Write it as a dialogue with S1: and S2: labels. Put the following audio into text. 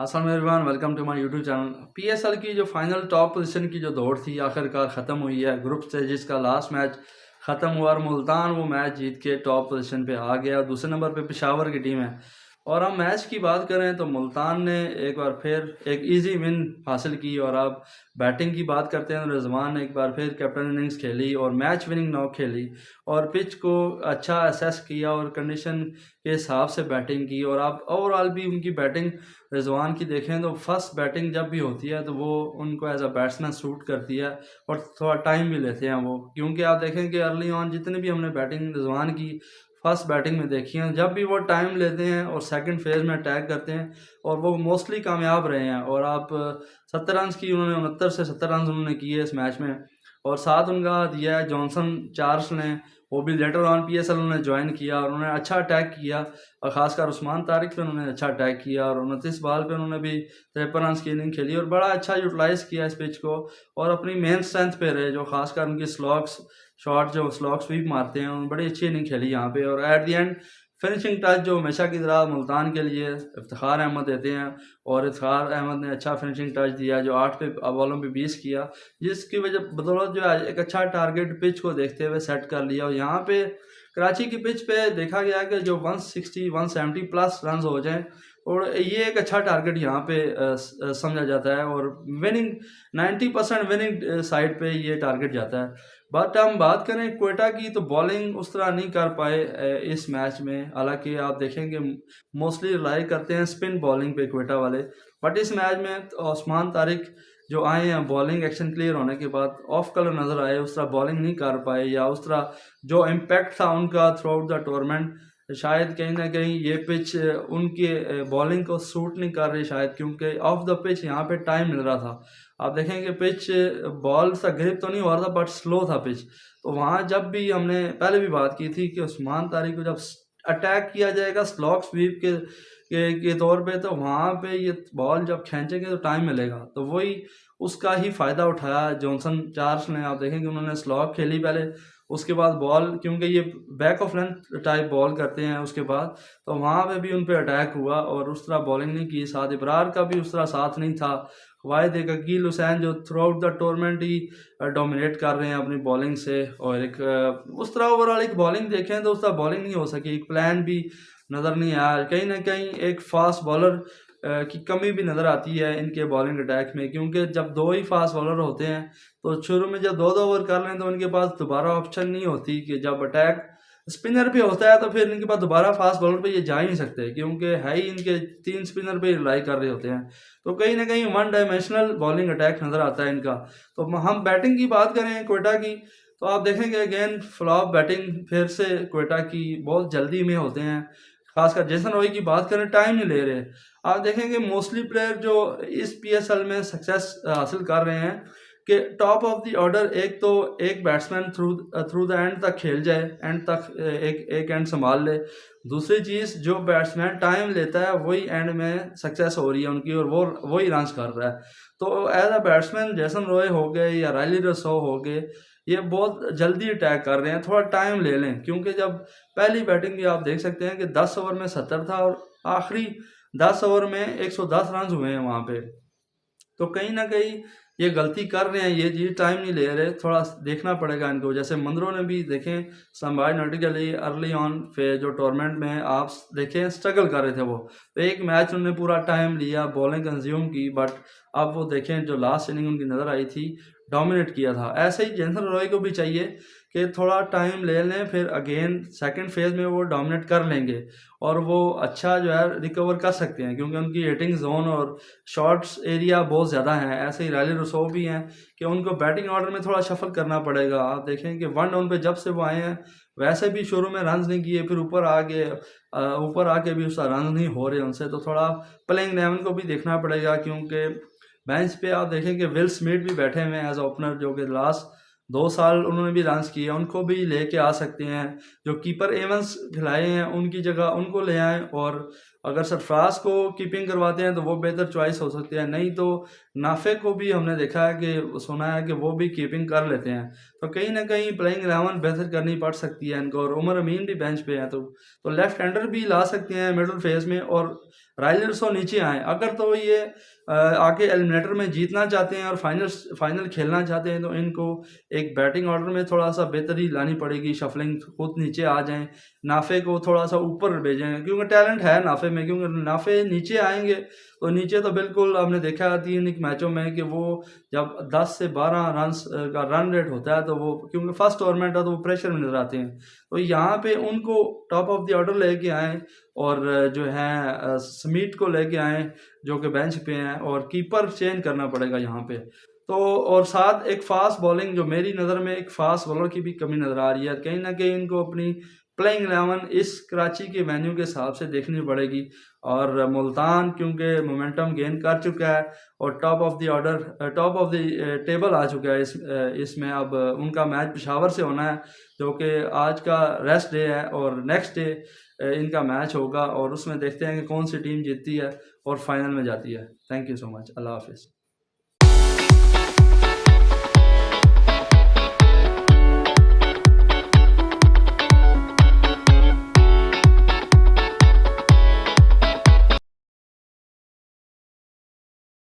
S1: अस्सलाम everyone, welcome to my YouTube channel. PSL की जो फाइनल टॉप पोजीशन की जो दौड़ थी आखिरकार ख़त्म हुई है। ग्रुप स्टेजेस का लास्ट मैच ख़त्म हुआ और मुल्तान वो मैच जीत के टॉप पोजीशन पे आ गया। दूसरे नंबर पे पेशावर की टीम है। और हम मैच की बात करें तो मुल्तान ने एक बार फिर एक इजी विन हासिल की। और अब बैटिंग की बात करते हैं तो रिजवान ने एक बार फिर कैप्टन इनिंग्स खेली और मैच विनिंग नॉक खेली और पिच को अच्छा असेस किया और कंडीशन के हिसाब से बैटिंग की। और आप ओवरऑल भी उनकी बैटिंग रिजवान की देखें तो फर्स्ट बैटिंग जब भी होती है तो वो उनको एज अ बैट्समैन सूट करती है और थोड़ा टाइम भी लेते हैं वो, क्योंकि आप देखें कि अर्ली ऑन जितने भी हमने बैटिंग रिजवान की फर्स्ट बैटिंग में देखी है, जब भी वो टाइम लेते हैं और सेकंड फेज में अटैक करते हैं और वो मोस्टली कामयाब रहे हैं। और आप 70 रन की उन्होंने 69 से 70 रन उन्होंने किए इस मैच में। और साथ उनका दिया है जॉनसन चार्ल्स ने, वो भी लेटर ऑन पीएसएल उन्होंने ज्वाइन किया और उन्होंने अच्छा अटैक किया और ख़ासकर उस्मान तारिक पे उन्होंने अच्छा अटैक किया और 29 बॉल पे उन्होंने भी 53 रन की इनिंग खेली और बड़ा अच्छा यूटिलाइज़ किया इस पिच को और अपनी मेन स्ट्रेंथ पे रहे, जो खासकर उनकी स्लॉग्स शॉट जो स्लॉग स्वीप मारते हैं उन्होंने बड़ी अच्छी इनिंग खेली यहाँ पे। और at the end finishing touch जो हमेशा की तरह मुल्तान के लिए इफ्तिखार अहमद देते हैं और इफ्तिखार अहमद ने अच्छा फिनिशिंग टच दिया जो 8 पे बॉलों पे 20 किया, जिसकी वजह बदौलत जो है एक अच्छा टारगेट पिच को देखते हुए सेट कर लिया। और यहाँ पे कराची की पिच पे देखा गया कि जो 160 170 प्लस रन हो जाएं और ये एक अच्छा टारगेट यहाँ पे समझा जाता है और विनिंग 90% विनिंग साइड पे ये टारगेट जाता है। बट हम बात करें क्वेटा की तो बॉलिंग उस तरह नहीं कर पाए इस मैच में, हालांकि आप देखेंगे मोस्टली रिलाई करते हैं स्पिन बॉलिंग पे क्वेटा वाले। बट इस मैच में तो उस्मान तारिक जो आए हैं बॉलिंग एक्शन क्लियर होने के बाद ऑफ कलर नज़र आए, उस तरह बॉलिंग नहीं कर पाए या उस तरह जो इम्पैक्ट था उनका थ्रू आउट द टूर्नामेंट शायद कहीं ना कहीं ये पिच उनके बॉलिंग को सूट नहीं कर रही शायद, क्योंकि ऑफ द पिच यहाँ पे टाइम मिल रहा था। आप देखेंगे पिच बॉल सा ग्रिप तो नहीं हो रहा था बट स्लो था पिच। तो वहाँ जब भी हमने पहले भी बात की थी कि उस्मान तारिक को जब अटैक किया जाएगा स्लॉग स्वीप के तौर पे तो वहाँ पे ये बॉल जब खींचेंगे तो टाइम मिलेगा, तो वही उसका ही फ़ायदा उठाया जॉनसन चार्ल्स ने। आप देखेंगे उन्होंने स्लॉग खेली पहले, उसके बाद बॉल क्योंकि ये back of length type ball करते हैं उसके बाद, तो वहाँ पे भी उन पे अटैक हुआ और उस तरह बॉलिंग नहीं की। साथ इब्रार का भी उस तरह साथ नहीं था। वाहिद एक अकील हुसैन जो through out the tournament he dominate कर रहे हैं अपनी बॉलिंग से और एक उस तरह ओवरऑल एक बॉलिंग देखें तो उस तरह बॉलिंग नहीं हो सकी, एक प्लान भी नज़र नहीं आया। कहीं ना कहीं एक फास्ट बॉलर की कमी भी नज़र आती है इनके बॉलिंग अटैक में, क्योंकि जब दो ही फास्ट बॉलर होते हैं तो शुरू में जब 2-2 ओवर कर लें तो उनके पास दोबारा ऑप्शन नहीं होती कि जब अटैक स्पिनर पे होता है तो फिर इनके पास दोबारा फास्ट बॉलर पे ये जा ही नहीं सकते, क्योंकि है ही इनके 3 स्पिनर पे रिलाई कर रहे होते हैं। तो कहीं ना कहीं वन डायमेंशनल बॉलिंग अटैक नज़र आता है इनका। तो हम बैटिंग की बात करें क्वेटा की तो आप देखेंगे अगेन फ्लॉप बैटिंग फिर से क्वेटा की बहुत जल्दी में होते हैं। खासकर जेसन रॉय की बात करें टाइम नहीं ले रहे। आप देखेंगे मोस्टली प्लेयर जो इस पीएसएल में सक्सेस हासिल कर रहे हैं कि टॉप ऑफ द ऑर्डर एक बैट्समैन थ्रू द एंड तक खेल जाए, एंड तक एक एंड संभाल ले। दूसरी चीज़ जो बैट्समैन टाइम लेता है वही एंड में सक्सेस हो रही है उनकी और वो वही रन कर रहा है। तो as a batsman Jason Roy हो गए या रायली रसो हो गए, ये बहुत जल्दी अटैक कर रहे हैं, थोड़ा टाइम ले लें, क्योंकि जब पहली बैटिंग भी आप देख सकते हैं कि 10 ओवर में 70 था और आखिरी 10 ओवर में 110 रन हुए हैं वहाँ पे। तो कहीं ना कहीं ये गलती कर रहे हैं, ये जी टाइम नहीं ले रहे, थोड़ा देखना पड़ेगा इनको। जैसे मंदरों ने भी देखें संभाई नॉटिकली अर्ली ऑन पे जो टूर्नामेंट में आप देखें स्ट्रगल कर रहे थे वो, तो एक मैच उन्होंने पूरा टाइम लिया बॉलिंग कंज्यूम की, बट अब वो देखें जो लास्ट इनिंग उनकी नज़र आई थी डोमिनेट किया था। ऐसे ही जेसन रॉय को भी चाहिए कि थोड़ा टाइम ले लें, फिर अगेन सेकंड फेज में वो डोमिनेट कर लेंगे और वो अच्छा जो है रिकवर कर सकते हैं, क्योंकि उनकी हिटिंग जोन और शॉट्स एरिया बहुत ज़्यादा हैं। ऐसे ही रायली रसो भी हैं कि उनको बैटिंग ऑर्डर में थोड़ा शफल करना पड़ेगा। आप देखें कि 1 डाउन पे जब से वो आए हैं वैसे भी शुरू में रन नहीं किए, फिर ऊपर आके भी उसका रन नहीं हो रहे उनसे, तो थोड़ा प्लेइंग 11 को भी देखना पड़ेगा। क्योंकि बेंच पे आप देखें कि विल स्मिथ भी बैठे हुए हैं एज ओपनर, जो कि लास्ट 2 साल उन्होंने भी रन्स किए, उनको भी लेके आ सकते हैं। जो कीपर एवंस खिलाए हैं उनकी जगह उनको ले आएँ, और अगर सरफराज को कीपिंग करवाते हैं तो वो बेहतर चॉइस हो सकती है। नहीं तो नाफे को भी हमने देखा है कि सुना है कि वो भी कीपिंग कर लेते हैं। तो कहीं ना कहीं प्लेइंग 11 बेहतर करनी पड़ सकती है इनको। और उमर अमीन भी बेंच पे हैं, तो लेफ्ट हैंडर भी ला सकते हैं मिडल फेज में, और राइजर्सो नीचे आए। अगर तो ये आके एलिमिनेटर में जीतना चाहते हैं और फाइनल खेलना चाहते हैं, तो इनको एक बैटिंग ऑर्डर में थोड़ा सा बेहतरी लानी पड़ेगी, शफलिंग खुद नीचे आ जाएं, नाफे को थोड़ा सा ऊपर भेजें, क्योंकि टैलेंट है नाफे में। क्योंकि नाफे नीचे आएंगे तो नीचे तो बिल्कुल हमने देखा है 3 एक मैचों में कि वो जब 10 से 12 रन का रन रेट होता है, तो वो क्योंकि फर्स्ट टूर्नामेंट है तो वो प्रेशर में नजर आते हैं। तो यहाँ पे उनको टॉप ऑफ द ऑर्डर लेके आएँ, और जो है स्मिथ को लेके आएँ जो कि बेंच पे हैं, और कीपर चेंज करना पड़ेगा यहाँ पे। तो और साथ एक फास्ट बॉलिंग, जो मेरी नज़र में एक फास्ट बॉलर की भी कमी नज़र आ रही है। कहीं ना कहीं इनको अपनी प्लेइंग 11 इस कराची के वेन्यू के हिसाब से देखनी पड़ेगी। और मुल्तान क्योंकि मोमेंटम गेन कर चुका है और top of the order, top of the table आ चुका है इसमें अब उनका मैच पेशावर से होना है, जो कि आज का रेस्ट डे है, और नेक्स्ट डे इनका मैच होगा, और उसमें देखते हैं कि कौन सी टीम जीतती है और फाइनल में जाती है। Thank you so much. अल्लाह हाफिज़।